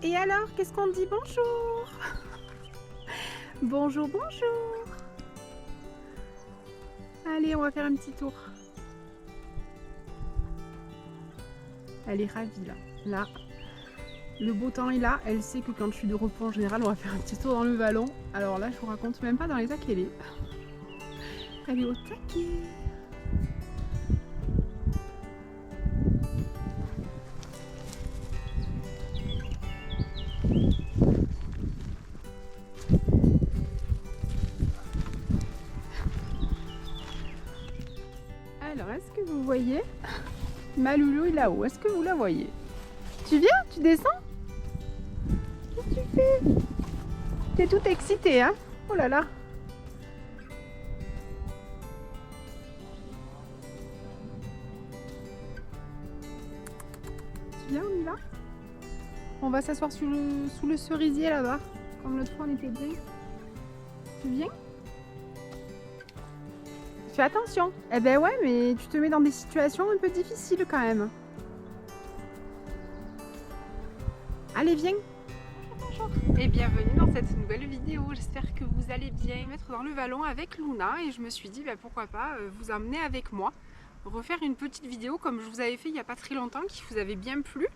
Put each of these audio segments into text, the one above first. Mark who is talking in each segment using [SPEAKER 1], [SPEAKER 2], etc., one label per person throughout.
[SPEAKER 1] Et alors, qu'est-ce qu'on dit? Bonjour. Bonjour, bonjour. Allez, on va faire un petit tour. Elle est ravie là. Là, le beau temps est là. Elle sait que quand je suis de repos en général, on va faire un petit tour dans le vallon. Alors là, je vous raconte même pas dans l'état qu'elle est. Elle est au taquet. Alors, est-ce que vous voyez ma loulou est là-haut? Est-ce que vous la voyez? Tu viens? Tu descends? Qu'est-ce que tu fais? T'es toute excitée, hein? Oh là là! Tu viens, on y va? On va s'asseoir sous le cerisier là-bas, comme l'autre fois on était bien. Tu viens? Fais attention. Eh ben ouais, mais tu te mets dans des situations un peu difficiles quand même. Allez, viens. Bonjour. Et bienvenue dans cette nouvelle vidéo. J'espère que vous allez bien. Mettre dans le vallon avec Luna et je me suis dit pourquoi pas vous emmener avec moi, refaire une petite vidéo comme je vous avais fait il n'y a pas très longtemps, qui vous avait bien plu,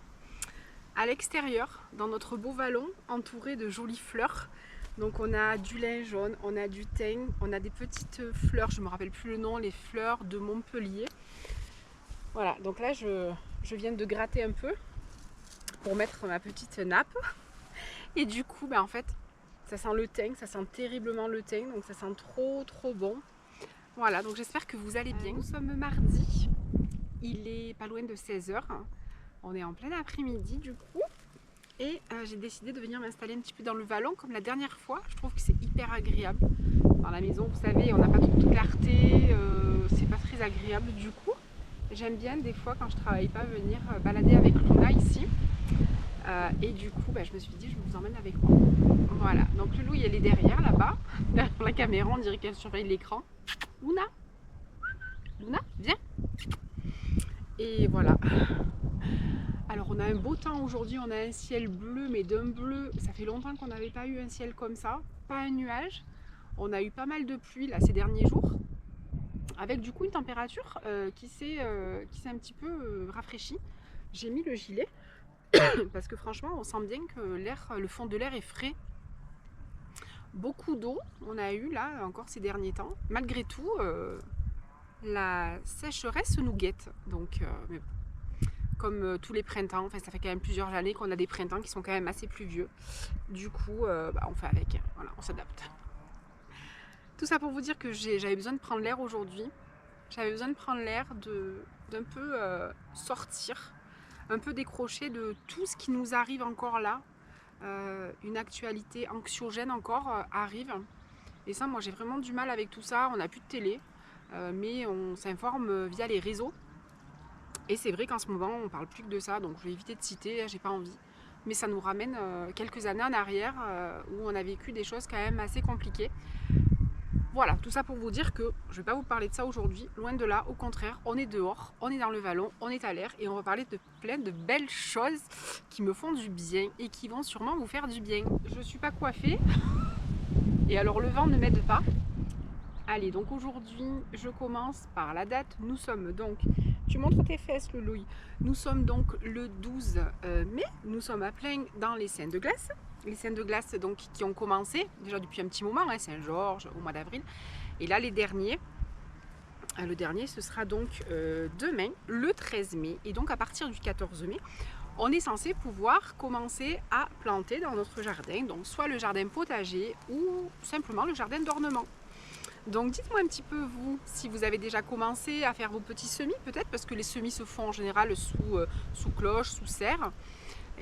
[SPEAKER 1] à l'extérieur, dans notre beau vallon, entouré de jolies fleurs. Donc on a du lin jaune, on a du thym, on a des petites fleurs, je ne me rappelle plus le nom, les fleurs de Montpellier. Voilà, donc là je viens de gratter un peu pour mettre ma petite nappe. Et du coup, en fait, ça sent le thym, ça sent terriblement le thym, donc ça sent trop bon. Voilà, donc j'espère que vous allez bien. Nous sommes mardi, il est pas loin de 16h, on est en plein après-midi du coup. Et j'ai décidé de venir m'installer un petit peu dans le vallon comme la dernière fois. Je trouve que c'est hyper agréable. Dans la maison, vous savez, on n'a pas toute clarté, c'est pas très agréable du coup. J'aime bien des fois quand je travaille pas venir balader avec Luna ici. Et du coup, je me suis dit, je vous emmène avec moi. Voilà, donc Loulou, elle est derrière là-bas, derrière la caméra, on dirait qu'elle surveille l'écran. Luna, Luna, viens. Et voilà. Alors on a un beau temps aujourd'hui, on a un ciel bleu, mais d'un bleu, ça fait longtemps qu'on n'avait pas eu un ciel comme ça, pas un nuage. On a eu pas mal de pluie là ces derniers jours, avec du coup une température qui s'est un petit peu rafraîchie. J'ai mis le gilet, parce que franchement on sent bien que le fond de l'air est frais. Beaucoup d'eau on a eu là encore ces derniers temps. Malgré tout, la sécheresse nous guette, donc mais comme tous les printemps, enfin ça fait quand même plusieurs années qu'on a des printemps qui sont quand même assez pluvieux. Du coup, on fait avec, voilà, on s'adapte. Tout ça pour vous dire que j'avais besoin de prendre l'air aujourd'hui. J'avais besoin de prendre l'air, d'un peu sortir, un peu décrocher de tout ce qui nous arrive encore là. Une actualité anxiogène encore arrive. Et ça, moi j'ai vraiment du mal avec tout ça. On n'a plus de télé, mais on s'informe via les réseaux. Et c'est vrai qu'en ce moment, on parle plus que de ça, donc je vais éviter de citer, j'ai pas envie. Mais ça nous ramène quelques années en arrière où on a vécu des choses quand même assez compliquées. Voilà, tout ça pour vous dire que je ne vais pas vous parler de ça aujourd'hui, loin de là, au contraire, on est dehors, on est dans le vallon, on est à l'air et on va parler de plein de belles choses qui me font du bien et qui vont sûrement vous faire du bien. Je ne suis pas coiffée et alors le vent ne m'aide pas. Allez, donc aujourd'hui, je commence par la date. Nous sommes donc, tu montres tes fesses, le Louis. Nous sommes donc le 12 mai. Nous sommes à plein dans les scènes de glace. Les scènes de glace donc, qui ont commencé déjà depuis un petit moment, Saint-Georges au mois d'avril. Et là, les derniers, le dernier, ce sera donc demain, le 13 mai. Et donc, à partir du 14 mai, on est censé pouvoir commencer à planter dans notre jardin. Donc, soit le jardin potager ou simplement le jardin d'ornement. Donc dites-moi un petit peu vous, si vous avez déjà commencé à faire vos petits semis peut-être, parce que les semis se font en général sous cloche, sous serre.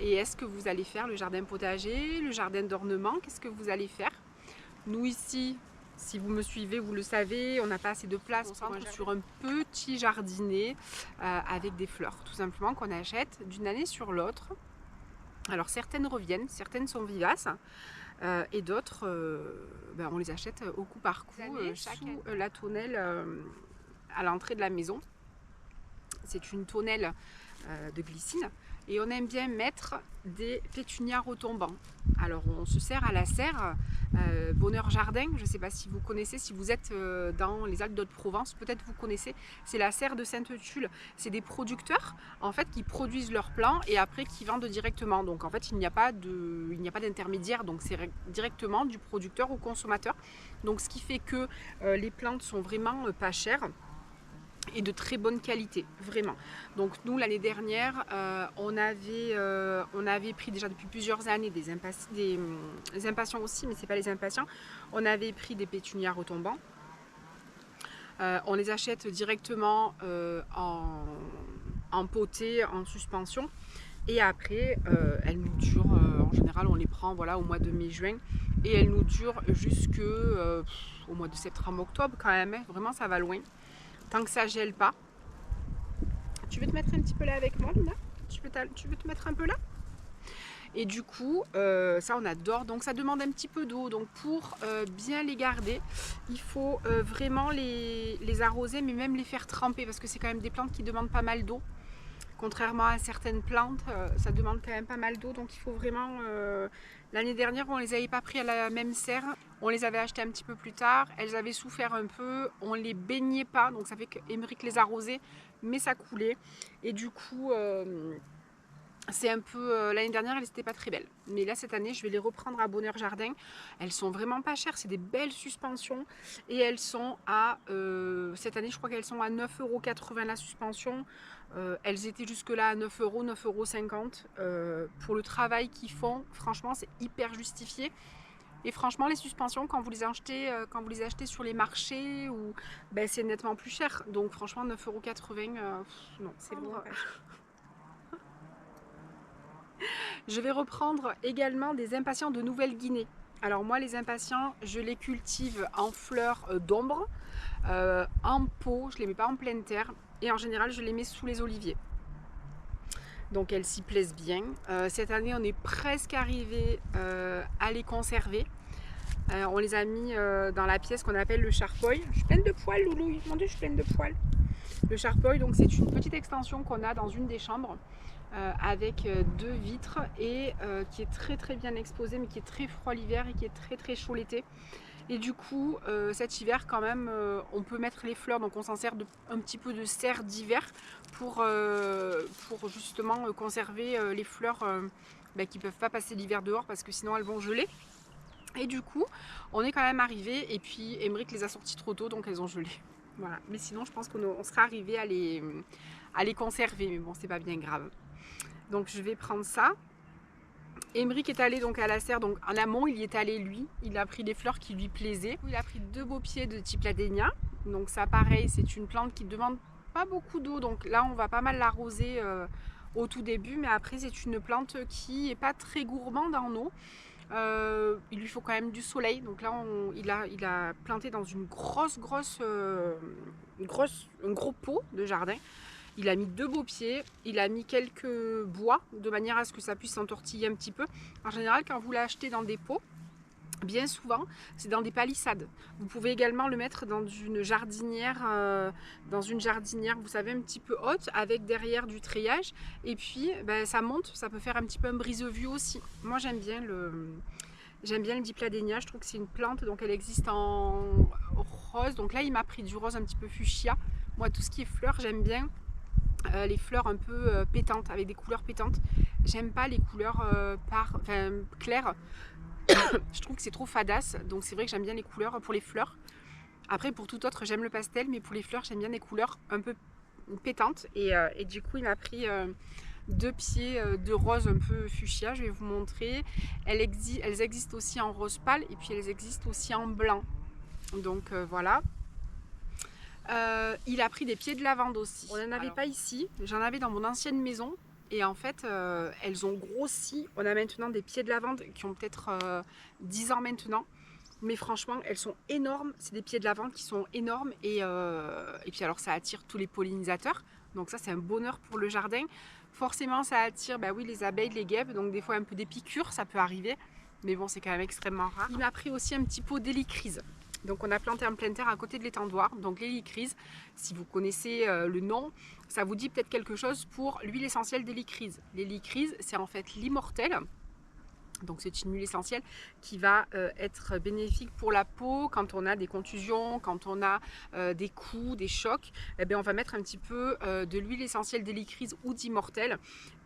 [SPEAKER 1] Et est-ce que vous allez faire le jardin potager, le jardin d'ornement, qu'est-ce que vous allez faire? Nous ici, si vous me suivez, vous le savez, on n'a pas assez de place sur un petit jardinet avec des fleurs, tout simplement qu'on achète d'une année sur l'autre. Alors certaines reviennent, certaines sont vivaces. Et d'autres, on les achète au coup par coup sous la tonnelle à l'entrée de la maison. C'est une tonnelle de glycine Et on aime bien mettre des pétunias retombants. Alors on se sert à la serre, Bonheur Jardin, je ne sais pas si vous connaissez, si vous êtes dans les Alpes d'Haute-Provence, peut-être vous connaissez, c'est la serre de Sainte-Tulle. C'est des producteurs en fait qui produisent leurs plants et après qui vendent directement. Donc en fait il n'y a pas d'intermédiaire, donc c'est directement du producteur au consommateur. Donc ce qui fait que les plantes sont vraiment pas chères et de très bonne qualité, vraiment. Donc nous l'année dernière, on avait pris déjà depuis plusieurs années des impatiens aussi, mais c'est pas les impatients. On avait pris des pétunias retombants. On les achète directement en potée, en suspension. Et après, elles nous durent, en général on les prend voilà, au mois de mai-juin. Et elles nous durent jusque au mois de septembre-octobre quand même, hein. Vraiment ça va loin. Tant que ça gèle pas. Tu veux te mettre un petit peu là avec moi, Luna? Tu veux te mettre un peu là? Et du coup, ça on adore. Donc ça demande un petit peu d'eau. Donc pour bien les garder, il faut vraiment les arroser, mais même les faire tremper parce que c'est quand même des plantes qui demandent pas mal d'eau. Contrairement à certaines plantes, ça demande quand même pas mal d'eau. Donc il faut vraiment... L'année dernière, on ne les avait pas pris à la même serre. On les avait achetées un petit peu plus tard. Elles avaient souffert un peu. On ne les baignait pas. Donc ça fait qu'Émeric les arrosait, mais ça coulait. Et du coup... c'est un peu... l'année dernière, elles n'étaient pas très belles. Mais là, cette année, je vais les reprendre à Bonheur Jardin. Elles sont vraiment pas chères. C'est des belles suspensions. Et elles sont à... cette année, je crois qu'elles sont à 9,80 € la suspension. Elles étaient jusque-là à 9 €, 9,50 € pour le travail qu'ils font. Franchement, c'est hyper justifié. Et franchement, les suspensions, quand vous les achetez sur les marchés, ben, c'est nettement plus cher. Donc franchement, 9,80 €, non, c'est bon. Je vais reprendre également des impatiens de Nouvelle-Guinée. Alors moi, les impatiens, je les cultive en fleurs d'ombre, en pot, je ne les mets pas en pleine terre. Et en général, je les mets sous les oliviers. Donc elles s'y plaisent bien. Cette année, on est presque arrivé à les conserver. On les a mis dans la pièce qu'on appelle le charpoy. Je suis pleine de poils, Loulou. Mon Dieu, je suis pleine de poils. Le charpoy, donc c'est une petite extension qu'on a dans une des chambres. Avec 2 vitres et qui est très très bien exposée, mais qui est très froid l'hiver et qui est très très chaud l'été. Et du coup, cet hiver quand même, on peut mettre les fleurs, donc on s'en sert un petit peu de serre d'hiver pour justement conserver les fleurs qui ne peuvent pas passer l'hiver dehors parce que sinon elles vont geler. Et du coup, on est quand même arrivé, et puis Émeric les a sorties trop tôt, donc elles ont gelé. Voilà. Mais sinon, je pense qu'on serait arrivé à les conserver, mais bon, c'est pas bien grave. Donc je vais prendre ça. Émeric est allé donc à la serre, donc en amont il y est allé lui, il a pris des fleurs qui lui plaisaient. Il a pris 2 beaux pieds de Typladénia, donc ça pareil, c'est une plante qui ne demande pas beaucoup d'eau, donc là on va pas mal l'arroser au tout début, mais après c'est une plante qui n'est pas très gourmande en eau. Il lui faut quand même du soleil, donc là il a planté dans un gros pot de jardin. Il a mis 2 beaux pieds, il a mis quelques bois de manière à ce que ça puisse s'entortiller un petit peu. En général, quand vous l'achetez dans des pots, bien souvent, c'est dans des palissades. Vous pouvez également le mettre dans une jardinière, vous savez, un petit peu haute, avec derrière du treillage. Et puis, ben, ça monte, ça peut faire un petit peu un brise-vue aussi. Moi, j'aime bien le Dipladénia, je trouve que c'est une plante, donc elle existe en rose. Donc là, il m'a pris du rose un petit peu fuchsia. Moi, tout ce qui est fleurs, j'aime bien. Les fleurs un peu pétantes, avec des couleurs pétantes. J'aime pas les couleurs claires. Je trouve que c'est trop fadasse, donc c'est vrai que j'aime bien les couleurs pour les fleurs. Après, pour tout autre, j'aime le pastel, mais pour les fleurs, j'aime bien les couleurs un peu pétantes. Et du coup, il m'a pris 2 pieds de rose un peu fuchsia. Je vais vous montrer. Elles existent aussi en rose pâle et puis elles existent aussi en blanc. Donc voilà. Il a pris des pieds de lavande aussi. On n'en avait pas ici, j'en avais dans mon ancienne maison. Et en fait, elles ont grossi. On a maintenant des pieds de lavande qui ont peut-être 10 ans maintenant. Mais franchement, elles sont énormes. C'est des pieds de lavande qui sont énormes. Et puis alors, ça attire tous les pollinisateurs. Donc ça, c'est un bonheur pour le jardin. Forcément, ça attire oui, les abeilles, les guêpes. Donc des fois, un peu des piqûres, ça peut arriver. Mais bon, c'est quand même extrêmement rare. Il m'a pris aussi un petit pot d'hélicryse. Donc on a planté en pleine terre à côté de l'étendoir, donc l'hélicryse, si vous connaissez le nom, ça vous dit peut-être quelque chose pour l'huile essentielle d'hélicryse. L'hélicryse, c'est en fait l'immortel. Donc c'est une huile essentielle qui va être bénéfique pour la peau quand on a des contusions, quand on a des coups, des chocs. Eh bien, on va mettre un petit peu de l'huile essentielle d'hélicryse ou d'immortel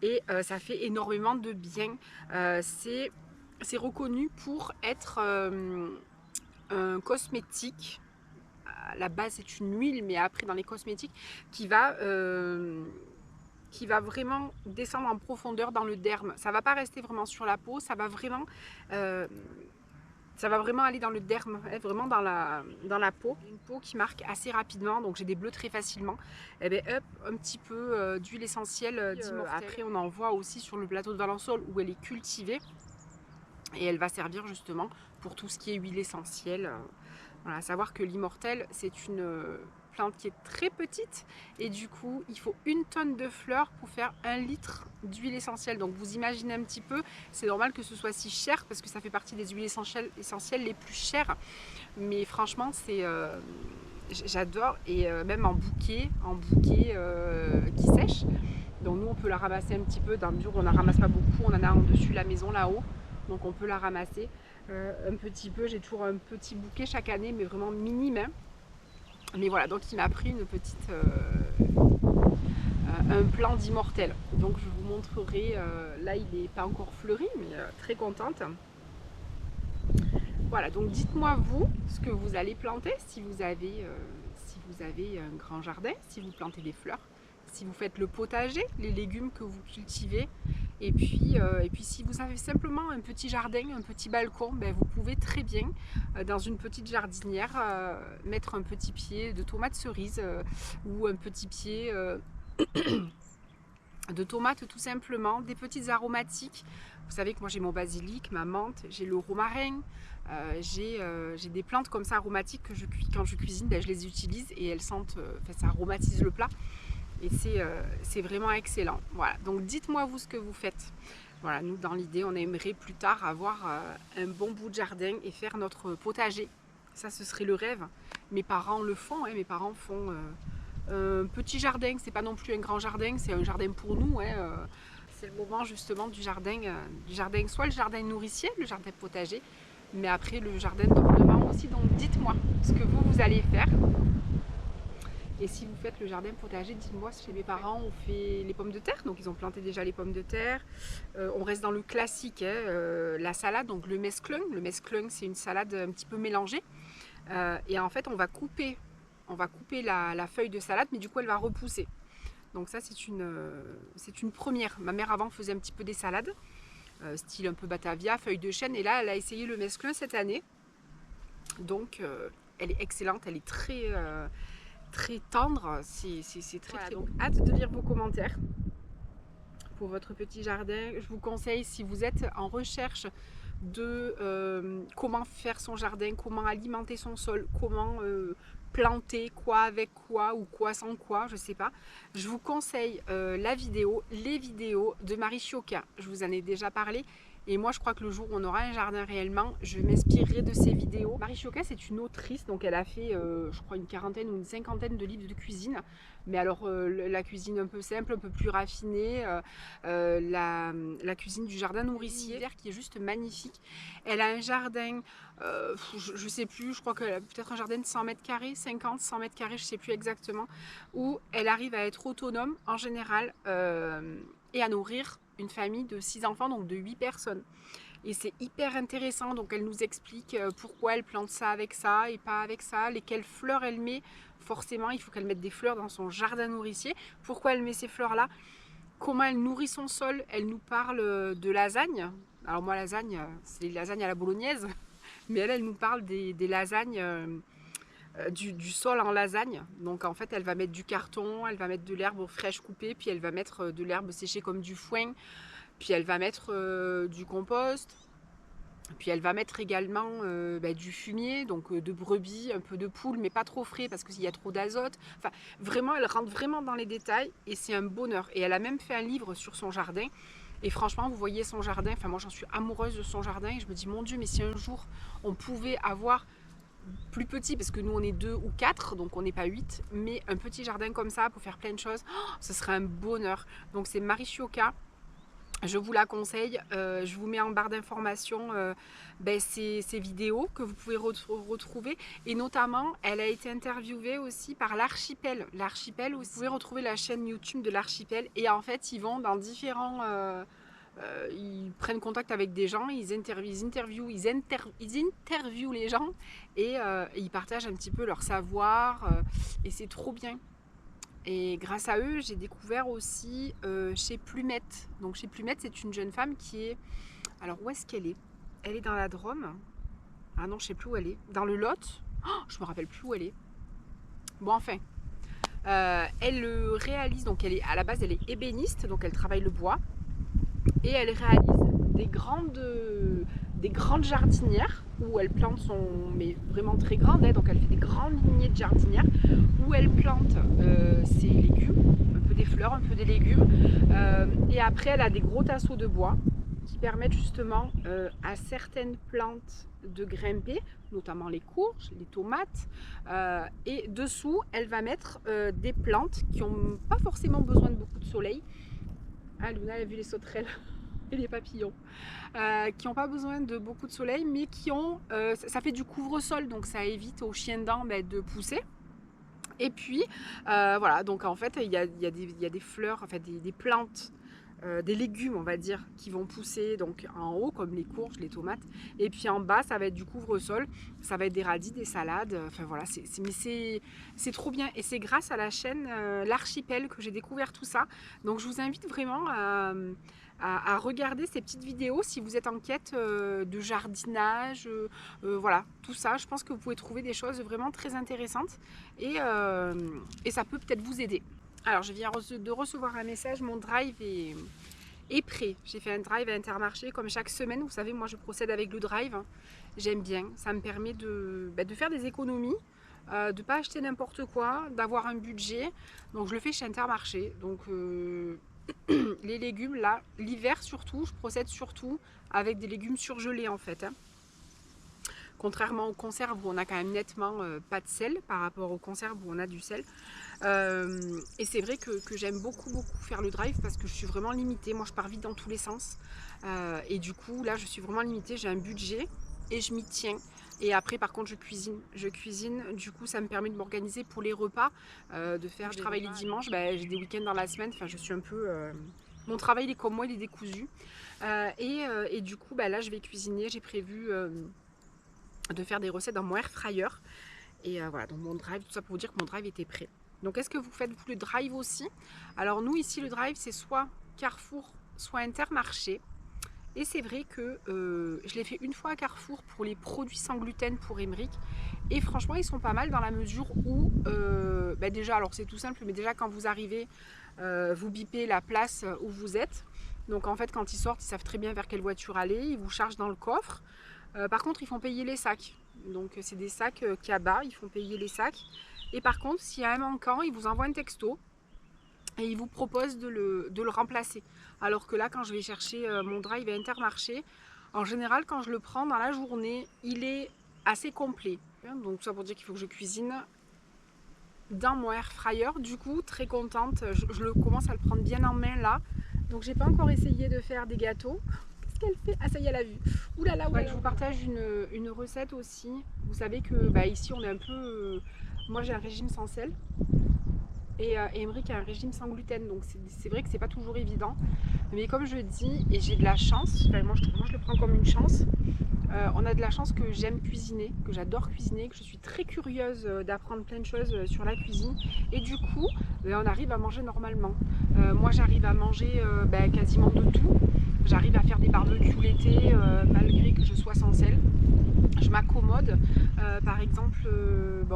[SPEAKER 1] et ça fait énormément de bien. C'est reconnu pour être un cosmétique. À la base c'est une huile, mais après dans les cosmétiques qui va vraiment descendre en profondeur dans le derme. Ça va pas rester vraiment sur la peau, ça va vraiment aller dans le derme, vraiment dans la peau. Une peau qui marque assez rapidement, donc j'ai des bleus très facilement. Et bien hop, un petit peu d'huile essentielle d'immortel. Après on en voit aussi sur le plateau de Valençol où elle est cultivée. Et elle va servir justement pour tout ce qui est huile essentielle. Voilà, à savoir que l'immortel, c'est une plante qui est très petite et du coup il faut 1 tonne de fleurs pour faire 1 litre d'huile essentielle. Donc vous imaginez un petit peu, c'est normal que ce soit si cher parce que ça fait partie des huiles essentielles les plus chères. Mais franchement c'est j'adore, et même en bouquet qui sèche. Donc nous on peut la ramasser un petit peu dans le mesure où on n'en ramasse pas beaucoup, on en a en dessus la maison là-haut. Donc on peut la ramasser un petit peu. J'ai toujours un petit bouquet chaque année, mais vraiment minime. Hein. Mais voilà, donc il m'a pris une petite, un plant d'immortel. Donc je vous montrerai. Là, il n'est pas encore fleuri, mais très contente. Voilà, donc dites-moi vous ce que vous allez planter si vous avez un grand jardin, si vous plantez des fleurs, si vous faites le potager, les légumes que vous cultivez. Et puis si vous avez simplement un petit jardin, un petit balcon, ben vous pouvez très bien, dans une petite jardinière, mettre un petit pied de tomates cerises ou un petit pied de tomates tout simplement, des petites aromatiques. Vous savez que moi j'ai mon basilic, ma menthe, j'ai le romarin, j'ai des plantes comme ça aromatiques que quand je cuisine, ben je les utilise et elles sentent, ça aromatise le plat. Et c'est vraiment excellent. Voilà, donc dites-moi vous ce que vous faites. Voilà, nous dans l'idée, on aimerait plus tard avoir un bon bout de jardin et faire notre potager. Ça, ce serait le rêve. Mes parents le font, hein, mes parents font un petit jardin. C'est pas non plus un grand jardin, c'est un jardin pour nous. Hein, c'est le moment justement du jardin, soit le jardin nourricier, le jardin potager, mais après le jardin d'ornement aussi. Donc dites-moi ce que vous allez faire. Et si vous faites le jardin potager, dites-moi. Chez mes parents, on fait les pommes de terre, donc ils ont planté déjà les pommes de terre. On reste dans le classique, hein, la salade, donc le mesclun. Le mesclun, c'est une salade un petit peu mélangée. Et en fait, on va couper la feuille de salade, mais du coup, elle va repousser. Donc ça, c'est une première. Ma mère avant faisait un petit peu des salades, style un peu batavia, feuille de chêne. Et là, elle a essayé le mesclun cette année. Donc, elle est excellente, elle est très tendre, c'est très voilà, très bon. Donc hâte de lire vos commentaires pour votre petit jardin. Je vous conseille, si vous êtes en recherche de comment faire son jardin, comment alimenter son sol, comment planter, quoi avec quoi ou quoi sans quoi, je sais pas. Je vous conseille les vidéos de Marie Chiocca. Je vous en ai déjà parlé. Et moi, je crois que le jour où on aura un jardin réellement, je m'inspirerai de ces vidéos. Marie Chiocca, c'est une autrice, donc elle a fait, je crois, une 40aine ou une 50aine de livres de cuisine. Mais alors, la cuisine un peu simple, un peu plus raffinée, la cuisine du jardin nourricier, qui est juste magnifique. Elle a un jardin, je sais plus, je crois qu'elle a peut-être un jardin de 100 mètres carrés, 50, 100 mètres carrés, je sais plus exactement, où elle arrive à être autonome en général et à nourrir une famille de 6 enfants, donc de 8 personnes. Et c'est hyper intéressant, donc elle nous explique pourquoi elle plante ça avec ça et pas avec ça, lesquelles fleurs elle met. Forcément, il faut qu'elle mette des fleurs dans son jardin nourricier. Pourquoi elle met ces fleurs-là? Comment elle nourrit son sol? Elle nous parle de lasagne. Alors moi, lasagne, c'est les lasagnes à la bolognaise, mais elle nous parle des lasagnes, du sol en lasagne. Donc en fait, elle va mettre du carton, elle va mettre de l'herbe fraîche coupée, puis elle va mettre de l'herbe séchée comme du foin, puis elle va mettre du compost, puis elle va mettre également du fumier, donc de brebis, un peu de poule, mais pas trop frais parce qu'il y a trop d'azote. Enfin, vraiment, elle rentre vraiment dans les détails et c'est un bonheur. Et elle a même fait un livre sur son jardin. Et franchement, vous voyez son jardin, enfin moi j'en suis amoureuse de son jardin et je me dis, mon Dieu, mais si un jour on pouvait avoir plus petit parce que nous on est 2 ou 4, donc on n'est pas 8, mais un petit jardin comme ça pour faire plein de choses, ce serait un bonheur. Donc c'est Marichioka. Je vous la conseille, je vous mets en barre d'informations ces vidéos que vous pouvez retrouver, et notamment elle a été interviewée aussi par l'Archipel. L'Archipel aussi, vous pouvez retrouver la chaîne YouTube de l'Archipel, et en fait ils vont dans différents... ils prennent contact avec des gens, ils interviewent les gens, et ils partagent un petit peu leur savoir, et c'est trop bien. Et grâce à eux, j'ai découvert aussi chez Plumette. Donc chez Plumette, c'est une jeune femme qui est... Alors où est-ce qu'elle est? Elle est dans la Drôme. Ah non, je sais plus où elle est. Dans le Lot. Oh, je me rappelle plus où elle est. Bon, enfin. Elle réalise, donc elle est, à la base, elle est ébéniste, donc elle travaille le bois. Et elle réalise des grandes jardinières où elle plante mais vraiment très grandes, hein, donc elle fait des grandes lignées de jardinières où elle plante ses légumes, un peu des fleurs, un peu des légumes, et après elle a des gros tasseaux de bois qui permettent justement à certaines plantes de grimper, notamment les courges, les tomates, et dessous elle va mettre des plantes qui n'ont pas forcément besoin de beaucoup de soleil. Ah, Luna elle a vu les sauterelles et les papillons, qui n'ont pas besoin de beaucoup de soleil, mais qui ont, ça fait du couvre-sol, donc ça évite aux chiens dents de pousser. Et puis voilà, donc en fait il y a des fleurs, enfin des plantes, des légumes on va dire, qui vont pousser donc en haut comme les courges, les tomates, et puis en bas ça va être du couvre-sol, ça va être des radis, des salades, enfin voilà, c'est trop bien, et c'est grâce à la chaîne l'Archipel que j'ai découvert tout ça. Donc je vous invite vraiment à regarder ces petites vidéos si vous êtes en quête de jardinage, voilà, tout ça. Je pense que vous pouvez trouver des choses vraiment très intéressantes, et ça peut peut-être vous aider. Alors je viens de recevoir un message, mon drive est prêt. J'ai fait un drive à Intermarché comme chaque semaine. Vous savez, moi je procède avec le drive, j'aime bien, ça me permet de faire des économies, de ne pas acheter n'importe quoi, d'avoir un budget. Donc je le fais chez Intermarché. Donc les légumes là, l'hiver surtout, je procède surtout avec des légumes surgelés en fait, hein. Contrairement aux conserves où on a quand même nettement pas de sel par rapport aux conserves où on a du sel. Et c'est vrai que j'aime beaucoup faire le drive parce que je suis vraiment limitée. Moi je pars vite dans tous les sens. Et du coup là je suis vraiment limitée, j'ai un budget et je m'y tiens. Et après par contre je cuisine, du coup ça me permet de m'organiser pour les repas, de faire, je travaille les dimanches, j'ai des week-ends dans la semaine, enfin je suis un peu... Mon travail il est comme moi, il est décousu. Et du coup là je vais cuisiner, j'ai prévu de faire des recettes dans mon air fryer. Et voilà, donc mon drive, tout ça pour vous dire que mon drive était prêt. Donc est-ce que vous faites vous le drive aussi? Alors nous ici le drive c'est soit Carrefour, soit Intermarché. Et c'est vrai que je l'ai fait une fois à Carrefour pour les produits sans gluten pour Emeric. Et franchement ils sont pas mal dans la mesure où déjà, alors c'est tout simple, mais déjà quand vous arrivez, vous bipez la place où vous êtes. Donc en fait quand ils sortent, ils savent très bien vers quelle voiture aller, ils vous chargent dans le coffre. Par contre ils font payer les sacs. Donc c'est des sacs cabas, ils font payer les sacs. Et par contre s'il y a un manquant, ils vous envoient un texto et ils vous proposent de le remplacer. Alors que là quand je vais chercher mon drive à Intermarché, en général quand je le prends dans la journée, il est assez complet. Donc ça pour dire qu'il faut que je cuisine dans mon air fryer. Du coup très contente, je commence à le prendre bien en main là. Donc j'ai pas encore essayé de faire des gâteaux. Qu'elle fait? Ah ça y est, elle a vu. Ouh là là, je vous partage une recette aussi. Vous savez que ici on est un peu... moi j'ai un régime sans sel. Et Emeric a un régime sans gluten. Donc c'est vrai que c'est pas toujours évident. Mais comme je dis, et j'ai de la chance, moi je le prends comme une chance. On a de la chance que j'aime cuisiner, que j'adore cuisiner, que je suis très curieuse d'apprendre plein de choses sur la cuisine. Et du coup, on arrive à manger normalement. Moi j'arrive à manger quasiment de tout. J'arrive à faire des barbecues l'été malgré que je sois sans sel. Je m'accommode. Par exemple,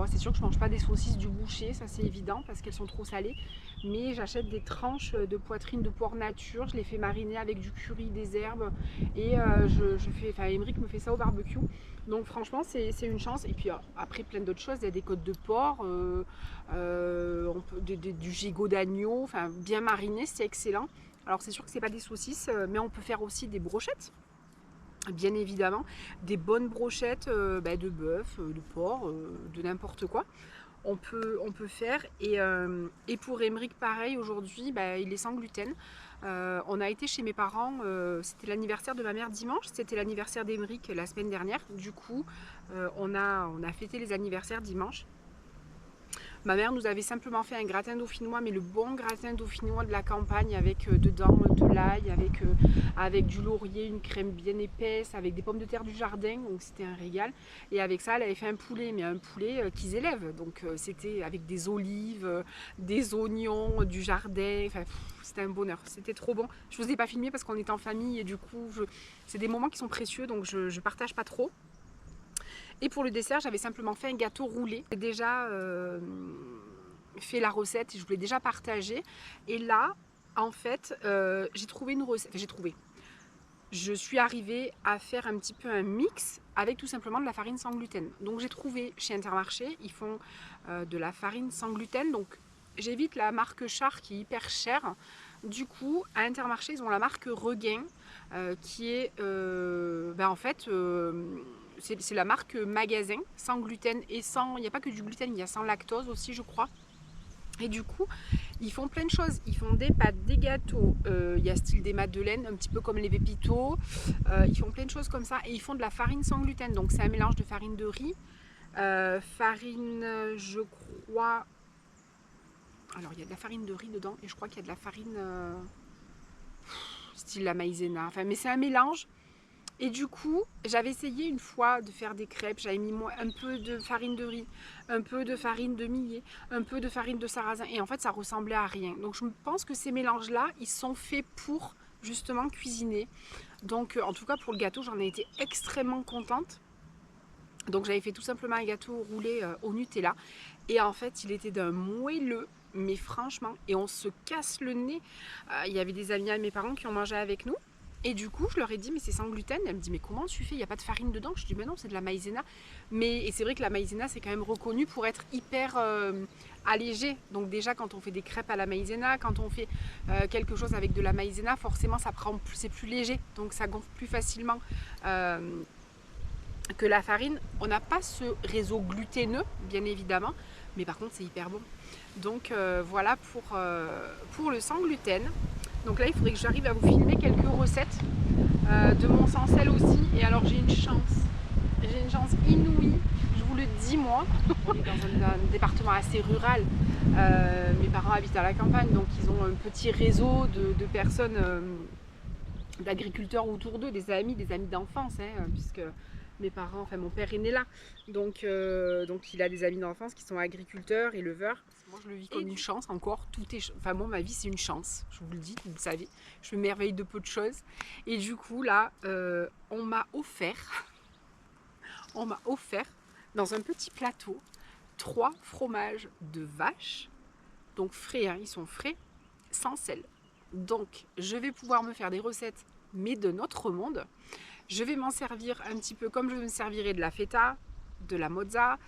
[SPEAKER 1] c'est sûr que je ne mange pas des saucisses du boucher, ça c'est évident parce qu'elles sont trop salées. Mais j'achète des tranches de poitrine de porc nature, je les fais mariner avec du curry, des herbes. Et Emeric me fait ça au barbecue. Donc franchement c'est une chance. Et puis après plein d'autres choses, il y a des côtes de porc, du gigot d'agneau, enfin bien mariné, c'est excellent. Alors c'est sûr que c'est pas des saucisses, mais on peut faire aussi des brochettes. bien évidemment, des bonnes brochettes de bœuf, de porc, de n'importe quoi. On peut faire. Et pour Émeric, pareil, aujourd'hui, il est sans gluten. On a été chez mes parents, c'était l'anniversaire de ma mère dimanche, c'était l'anniversaire d'Émeric la semaine dernière. Du coup, on a fêté les anniversaires dimanche. Ma mère nous avait simplement fait un gratin dauphinois, mais le bon gratin dauphinois de la campagne, avec dedans de l'ail, avec du laurier, une crème bien épaisse, avec des pommes de terre du jardin, donc c'était un régal. Et avec ça, elle avait fait un poulet, mais un poulet qu'ils élèvent, donc c'était avec des olives, des oignons, du jardin, enfin c'était un bonheur, c'était trop bon. Je ne vous ai pas filmé parce qu'on était en famille et du coup, c'est des moments qui sont précieux, donc je ne partage pas trop. Et pour le dessert, j'avais simplement fait un gâteau roulé. J'ai déjà fait la recette et je voulais déjà partager. Et là, en fait, j'ai trouvé une recette. Enfin, je suis arrivée à faire un petit peu un mix avec tout simplement de la farine sans gluten. Donc j'ai trouvé chez Intermarché, ils font de la farine sans gluten. Donc j'évite la marque Char qui est hyper chère. Du coup, à Intermarché, ils ont la marque Regain qui est en fait... c'est la marque Magasin, sans gluten et sans... Il n'y a pas que du gluten, il y a sans lactose aussi, je crois. Et du coup, ils font plein de choses. Ils font des pâtes, des gâteaux, il y a style des madeleines, un petit peu comme les pépitos. Ils font plein de choses comme ça. Et ils font de la farine sans gluten. Donc c'est un mélange de farine de riz, farine, je crois... Alors il y a de la farine de riz dedans et je crois qu'il y a de la farine style la maïzena. Enfin, mais c'est un mélange. Et du coup, j'avais essayé une fois de faire des crêpes, j'avais mis un peu de farine de riz, un peu de farine de millet, un peu de farine de sarrasin, et en fait ça ressemblait à rien. Donc je pense que ces mélanges-là, ils sont faits pour justement cuisiner. Donc en tout cas pour le gâteau, j'en ai été extrêmement contente. Donc j'avais fait tout simplement un gâteau roulé au Nutella, et en fait il était d'un moelleux, mais franchement, et on se casse le nez. Il y avait des amis à mes parents qui ont mangé avec nous. Et du coup, je leur ai dit, mais c'est sans gluten. Elle me dit, mais comment tu fais? Il n'y a pas de farine dedans. Je dis, mais non, c'est de la maïzena. Et c'est vrai que la maïzena, c'est quand même reconnu pour être hyper allégé. Donc déjà, quand on fait des crêpes à la maïzena, quand on fait quelque chose avec de la maïzena, forcément, c'est plus léger. Donc ça gonfle plus facilement que la farine. On n'a pas ce réseau gluténeux, bien évidemment. Mais par contre, c'est hyper bon. Donc voilà pour le sans gluten. Donc là, il faudrait que j'arrive à vous filmer quelques recettes de mon sans sel aussi. Et alors, j'ai une chance inouïe, je vous le dis moi. On est dans un département assez rural. Mes parents habitent à la campagne, donc ils ont un petit réseau de personnes, d'agriculteurs autour d'eux, des amis d'enfance, puisque mes parents, enfin mon père est né là. Donc il a des amis d'enfance qui sont agriculteurs, éleveurs. Moi je le vis comme une chance encore. Enfin moi ma vie c'est une chance, je vous le dis, vous le savez. Je me merveille de peu de choses. Et du coup là, on m'a offert dans un petit plateau 3 fromages de vache. Donc frais, ils sont frais, sans sel. Donc je vais pouvoir me faire des recettes, mais de notre monde. Je vais m'en servir un petit peu comme je me servirais de la feta, de la mozza,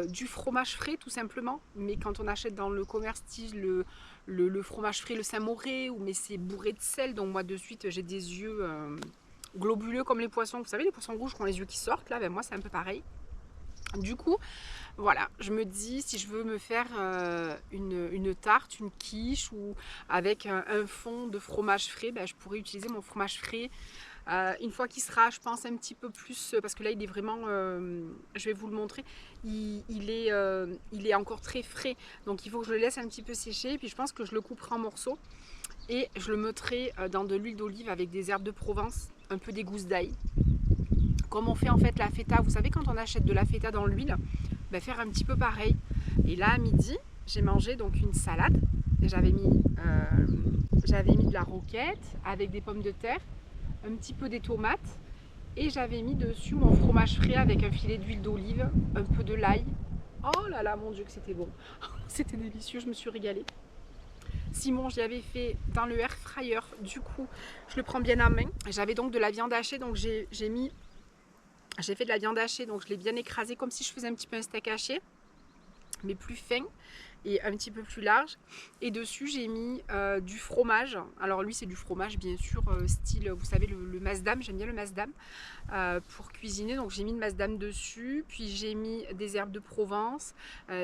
[SPEAKER 1] du fromage frais tout simplement. Mais quand on achète dans le commerce style le fromage frais, le Saint-Moré, mais c'est bourré de sel, donc moi de suite j'ai des yeux globuleux comme les poissons. Vous savez, les poissons rouges qui ont les yeux qui sortent, là, moi c'est un peu pareil. Du coup, voilà, je me dis si je veux me faire une tarte, une quiche ou avec un fond de fromage frais, je pourrais utiliser mon fromage frais. Une fois qu'il sera, je pense, un petit peu plus, parce que là il est vraiment, je vais vous le montrer, il est encore très frais, donc il faut que je le laisse un petit peu sécher, puis je pense que je le couperai en morceaux et je le mettrai dans de l'huile d'olive avec des herbes de Provence, un peu des gousses d'ail. Comme on fait en fait la feta, vous savez quand on achète de la feta dans l'huile, faire un petit peu pareil. Et là à midi, j'ai mangé donc une salade, j'avais mis de la roquette avec des pommes de terre, un petit peu des tomates et j'avais mis dessus mon fromage frais avec un filet d'huile d'olive, un peu de l'ail. Oh là là, mon Dieu que c'était bon. C'était délicieux, je me suis régalée. Simon, j'y avais fait dans le air fryer, du coup je le prends bien à main. J'avais donc de la viande hachée, donc j'ai fait de la viande hachée, donc je l'ai bien écrasée comme si je faisais un petit peu un steak haché. mais plus fin et un petit peu plus large. Et dessus j'ai mis du fromage. Alors lui c'est du fromage bien sûr style, vous savez le Maasdam, j'aime bien le Maasdam pour cuisiner. Donc j'ai mis le Maasdam dessus, puis j'ai mis des herbes de Provence,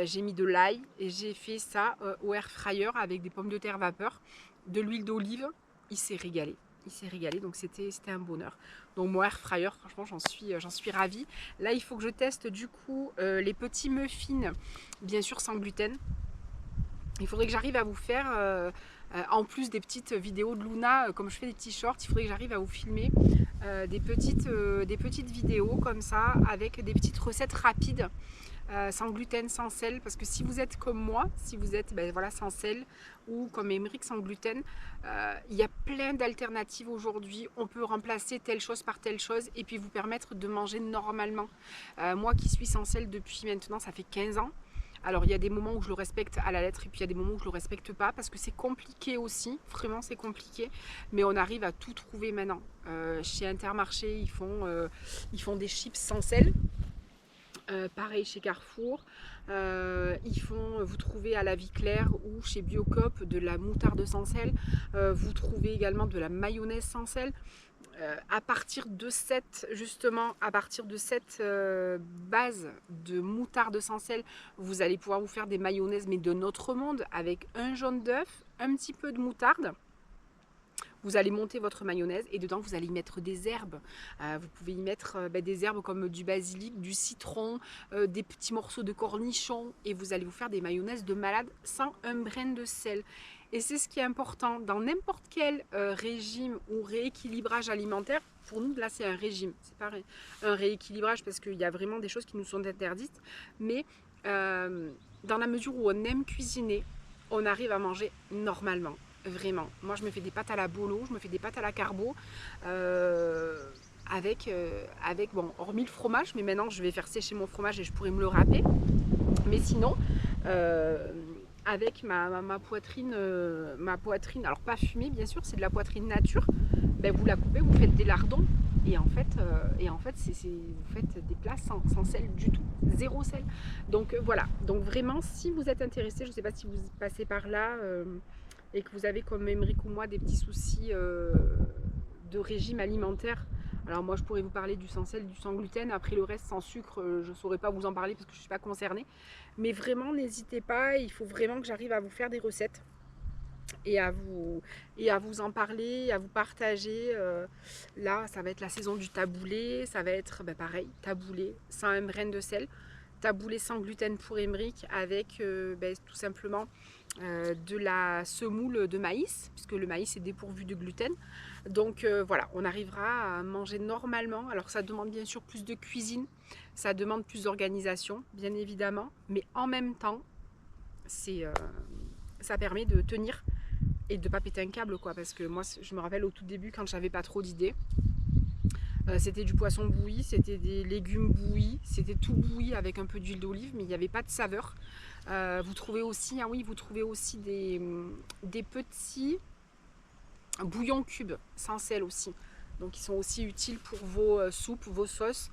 [SPEAKER 1] j'ai mis de l'ail et j'ai fait ça au air fryer avec des pommes de terre vapeur, de l'huile d'olive. Il s'est régalé. Il s'est régalé, donc c'était un bonheur. Donc mon air fryer, franchement j'en suis ravie. Là il faut que je teste du coup les petits muffins, bien sûr sans gluten. Il faudrait que j'arrive à vous faire, en plus des petites vidéos de Luna, comme je fais des petits shorts, il faudrait que j'arrive à vous filmer des petites vidéos comme ça, avec des petites recettes rapides, sans gluten, sans sel. Parce que si vous êtes comme moi, si vous êtes voilà, sans sel, ou comme Émeric sans gluten, il y a plein d'alternatives aujourd'hui. On peut remplacer telle chose par telle chose et puis vous permettre de manger normalement. Moi qui suis sans sel depuis maintenant, ça fait 15 ans. Alors il y a des moments où je le respecte à la lettre et puis il y a des moments où je le respecte pas parce que c'est compliqué aussi, vraiment c'est compliqué, mais on arrive à tout trouver maintenant. Chez Intermarché ils font des chips sans sel, pareil chez Carrefour, vous trouvez à la Vie Claire ou chez Biocoop de la moutarde sans sel, vous trouvez également de la mayonnaise sans sel. À partir de cette base de moutarde sans sel, vous allez pouvoir vous faire des mayonnaises mais de notre monde avec un jaune d'œuf, un petit peu de moutarde. Vous allez monter votre mayonnaise et dedans vous allez y mettre des herbes. Vous pouvez y mettre des herbes comme du basilic, du citron, des petits morceaux de cornichon et vous allez vous faire des mayonnaises de malade sans un brin de sel. Et c'est ce qui est important dans n'importe quel régime ou rééquilibrage alimentaire. Pour nous, là, c'est un régime. C'est pas un rééquilibrage parce qu'il y a vraiment des choses qui nous sont interdites. Mais dans la mesure où on aime cuisiner, on arrive à manger normalement. Vraiment. Moi, je me fais des pâtes à la bolo, je me fais des pâtes à la carbo. Avec, bon, hormis le fromage, mais maintenant, je vais faire sécher mon fromage et je pourrais me le râper. Mais sinon... avec ma poitrine, alors pas fumée bien sûr, c'est de la poitrine nature, vous la coupez, vous faites des lardons et en fait, vous faites des plats sans sel du tout, zéro sel. Donc voilà, donc vraiment si vous êtes intéressé, je ne sais pas si vous passez par là et que vous avez comme Émeric ou moi des petits soucis de régime alimentaire. Alors moi je pourrais vous parler du sans sel, du sans gluten, après le reste sans sucre, je ne saurais pas vous en parler parce que je ne suis pas concernée. Mais vraiment n'hésitez pas, il faut vraiment que j'arrive à vous faire des recettes et à vous en parler, à vous partager. Là ça va être la saison du taboulé, ça va être pareil, taboulé sans un brin de sel, taboulé sans gluten pour Émeric avec tout simplement de la semoule de maïs, puisque le maïs est dépourvu de gluten. Donc voilà, on arrivera à manger normalement. Alors ça demande bien sûr plus de cuisine, ça demande plus d'organisation, bien évidemment, mais en même temps, ça permet de tenir et de ne pas péter un câble, quoi. Parce que moi, je me rappelle au tout début, quand j'avais pas trop d'idées, c'était du poisson bouilli, c'était des légumes bouillis, c'était tout bouilli avec un peu d'huile d'olive, mais il n'y avait pas de saveur. Vous trouvez aussi, des petits bouillons cubes sans sel aussi. Donc ils sont aussi utiles pour vos soupes, vos sauces.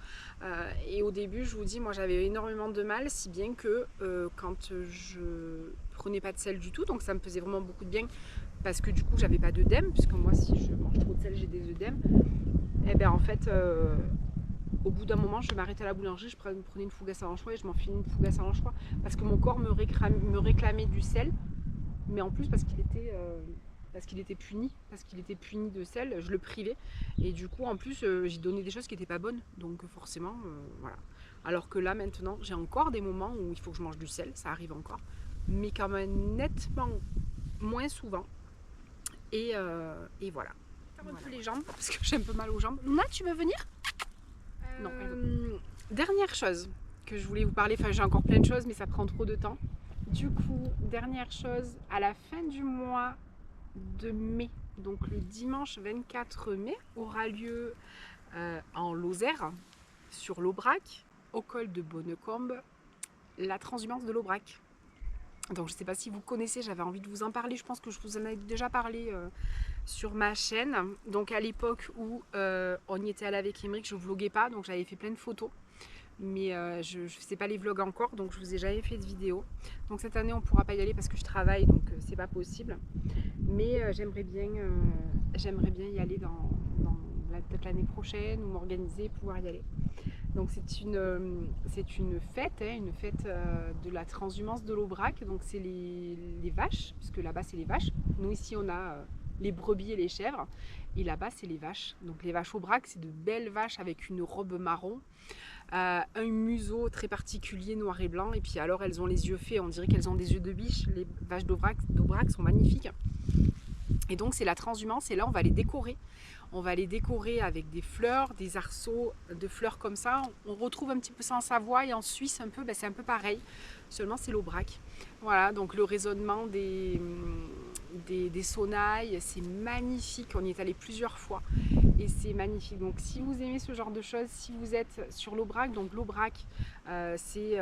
[SPEAKER 1] Et au début, je vous dis, moi j'avais énormément de mal, si bien que quand je prenais pas de sel du tout, donc ça me faisait vraiment beaucoup de bien, parce que du coup j'avais pas d'œdème, puisque moi si je mange trop de sel j'ai des œdèmes. Et bien en fait, au bout d'un moment, je m'arrêtais à la boulangerie, je prenais une fougasse à l'anchois et je m'enfilais une fougasse à l'anchois parce que mon corps me réclamait du sel, mais en plus parce qu'il était puni de sel, je le privais et du coup en plus j'y donnais des choses qui n'étaient pas bonnes, donc forcément voilà. Alors que là maintenant, j'ai encore des moments où il faut que je mange du sel, ça arrive encore, mais quand même nettement moins souvent et voilà. Un peu les jambes parce que j'ai un peu mal aux jambes. Luna, tu veux venir? Non, elle veut pas. Dernière chose que je voulais vous parler, enfin j'ai encore plein de choses mais ça prend trop de temps. Du coup, dernière chose, à la fin du mois de mai, donc le dimanche 24 mai, aura lieu en Lozère, sur l'Aubrac, au col de Bonnecombe, la transhumance de l'Aubrac. Donc je ne sais pas si vous connaissez, j'avais envie de vous en parler, je pense que je vous en ai déjà parlé sur ma chaîne. Donc à l'époque où on y était allé avec Émeric, je vloguais pas, donc j'avais fait plein de photos. mais je ne faisais pas les vlogs encore, donc je vous ai jamais fait de vidéo. Donc cette année on ne pourra pas y aller parce que je travaille, donc c'est pas possible. Mais j'aimerais bien y aller peut-être l'année prochaine, ou m'organiser, pouvoir y aller. Donc c'est une fête, hein, une fête de la transhumance de l'Aubrac. Donc c'est les vaches, puisque là-bas c'est les vaches. Nous ici on a les brebis et les chèvres, et là-bas c'est les vaches. Donc les vaches Aubrac, c'est de belles vaches avec une robe marron, un museau très particulier noir et blanc, et puis alors elles ont les yeux faits, on dirait qu'elles ont des yeux de biche. Les vaches d'Aubrac sont magnifiques. Et donc c'est la transhumance, et là on va les décorer. On va les décorer avec des fleurs, des arceaux de fleurs comme ça. On retrouve un petit peu ça en Savoie, et en Suisse un peu, ben c'est un peu pareil, seulement c'est l'Aubrac. Voilà, donc le résonnement des sonnailles, c'est magnifique. On y est allé plusieurs fois et c'est magnifique. Donc si vous aimez ce genre de choses, si vous êtes sur l'Aubrac, donc l'Aubrac c'est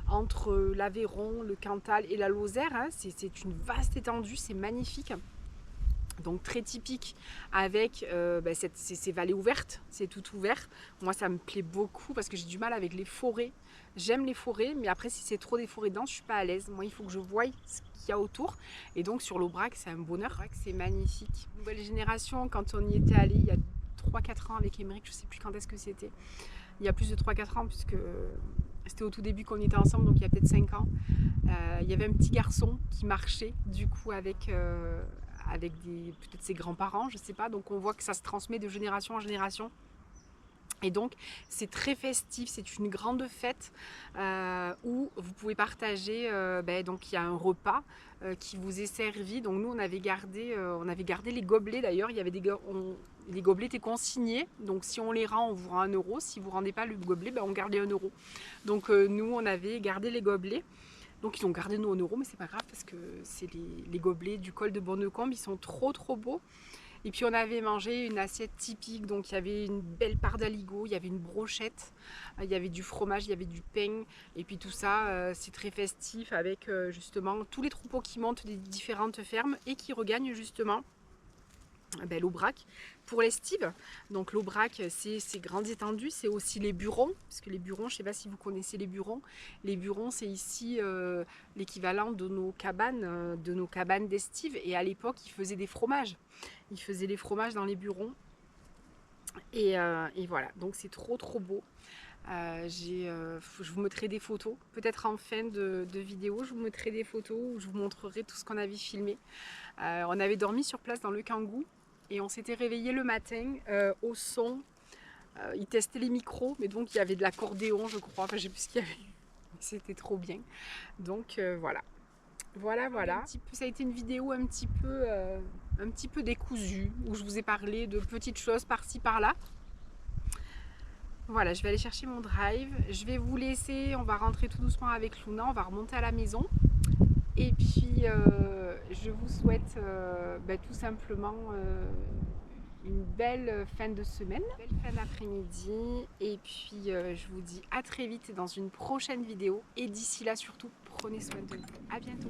[SPEAKER 1] entre l'Aveyron, le Cantal et la Lozère, hein, c'est une vaste étendue, c'est magnifique. Donc très typique avec ces vallées ouvertes, c'est tout ouvert. Moi ça me plaît beaucoup parce que j'ai du mal avec les forêts. J'aime les forêts, mais après si c'est trop des forêts denses, je suis pas à l'aise. Moi il faut que je voie ce qu'il y a autour. Et donc sur l'Aubrac c'est un bonheur, c'est magnifique. Nouvelle génération, quand on y était allé il y a 3-4 ans avec Émeric, je sais plus quand est-ce que c'était. Il y a plus de 3-4 ans puisque c'était au tout début qu'on était ensemble, donc il y a peut-être 5 ans. Il y avait un petit garçon qui marchait du coup avec peut-être ses grands-parents, je sais pas. Donc on voit que ça se transmet de génération en génération. Et donc c'est très festif, c'est une grande fête où vous pouvez partager, donc il y a un repas qui vous est servi. Donc nous on avait gardé les gobelets d'ailleurs, il y avait les gobelets étaient consignés, donc si on les rend on vous rend 1 €, si vous ne rendez pas le gobelet on garde les 1 €. Donc nous on avait gardé les gobelets. Donc ils ont gardé nos 1 €, mais c'est pas grave parce que c'est les gobelets du col de Bonnecombe, ils sont trop beaux. Et puis on avait mangé une assiette typique, donc il y avait une belle part d'aligot, il y avait une brochette, il y avait du fromage, il y avait du pain, et puis tout ça c'est très festif avec justement tous les troupeaux qui montent des différentes fermes et qui regagnent justement l'Aubrac pour l'estive. Donc l'Aubrac c'est ces grandes étendues, c'est aussi les burons, parce que les burons, je ne sais pas si vous connaissez les burons. Les burons c'est ici l'équivalent de nos cabanes d'estive, et à l'époque ils faisaient des fromages. Ils faisaient les fromages dans les burons, et voilà, donc c'est trop beau. Je vous mettrai des photos, peut-être en fin de vidéo, je vous mettrai des photos où je vous montrerai tout ce qu'on avait filmé. On avait dormi sur place dans le Kangoo et on s'était réveillé le matin au son. Ils testaient les micros, mais donc il y avait de l'accordéon, je crois, enfin je sais plus ce qu'il y avait. C'était trop bien. Donc voilà. Ça a été une vidéo un petit peu décousue, où je vous ai parlé de petites choses par-ci par-là. Voilà, je vais aller chercher mon drive. Je vais vous laisser, on va rentrer tout doucement avec Luna, on va remonter à la maison. Et puis je vous souhaite tout simplement une belle fin de semaine, une belle fin d'après-midi. Et puis je vous dis à très vite dans une prochaine vidéo. Et d'ici là surtout, prenez soin de vous. À bientôt.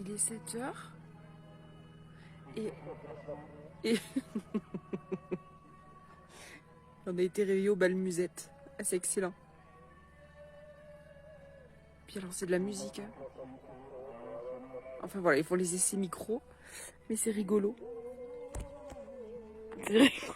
[SPEAKER 1] Il est 7h et on a été réveillés au bal musette. Ah, c'est excellent. Puis alors c'est de la musique. Hein. Enfin voilà, il faut les essais micro, mais c'est rigolo. C'est rigolo.